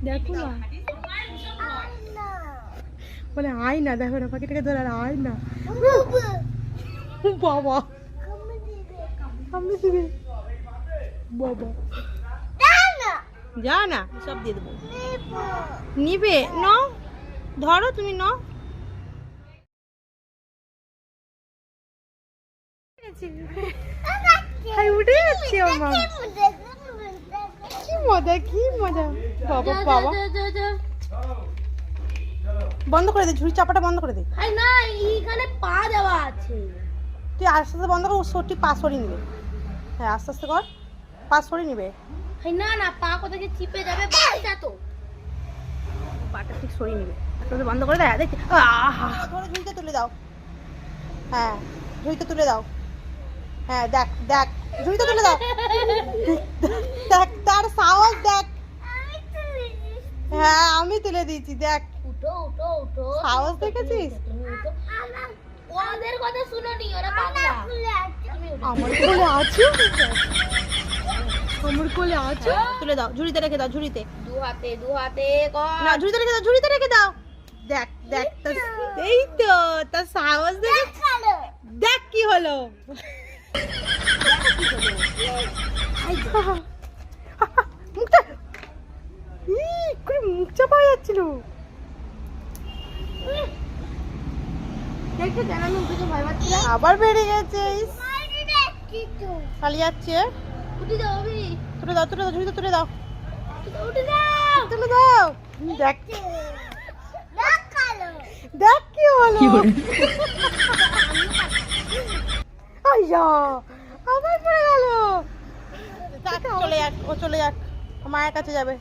দেখো না বলে আয় না, দেখো না পাখিটাকে ধরে আর আয় না। বাবা সামনে দিবে বাবা, যা না সব দিয়ে দেবো। নিবে ন, ধরো তুমি ন। উঠে যাচ্ছে আমার, কি মজা কি মজা। বাবা বাবা বন্ধ করে দে, ঝুড়ি চাপাটা বন্ধ করে দে। না এইখানে পা দেওয়া আছে, তুই আস্তে আস্তে বন্ধ কর, সরটি পা সরিয়ে নিবে। হ্যাঁ আস্তে আস্তে কর, পা সরিয়ে নিবে। না না পা কোথাকে চিপে যাবে, বাচ্চা তো পাটা ঠিক সরিয়ে নিবে। আস্তে আস্তে বন্ধ করে দেয়, দেখছি ধরে ঝুড়িতে তুলে দাও। হ্যাঁ ঝুড়িতে তুলে দাও। হ্যাঁ দেখ দেখ ঝুড়িতে তুলে দাও, দেখ তার সাহস দেখ। হ্যাঁ আমি তুলে দিয়েছি, দেখ উঠো উঠো উঠো, সাহস দেখেছিস। তুমি উঠো, ওদের কথা শুনো নি, ওরা পাগলা। আমার কোলে আছো, আমার কোলে আছো। তুলে দাও, ঝুড়িতে রেখে দাও, ঝুড়িতে। দু হাতে কর না ঝুড়িতে রেখে দাও, ঝুড়িতে রেখে দাও। দেখ দেখ এই তো তার সাহস দেখ, দেখ কি হলো। মুখটা মুখ চাপা হয়ে যাচ্ছিল। দেখছো কেন আমি উঠে ভয় পাচ্ছিলাম। আবার বেড়ে গেছে, পালিয়ে যাচ্ছে। উঠে যাও আমি, তুলে দাও তুলে দাও, ঝুড়িতে তুলে দাও, উঠে যাও। তুলে দাও। দেখ দেখ কি হলো। আইয়া আবার পড়ে গেল। চলে যাক, ও চলে যাক, মায়ের কাছে যাবে।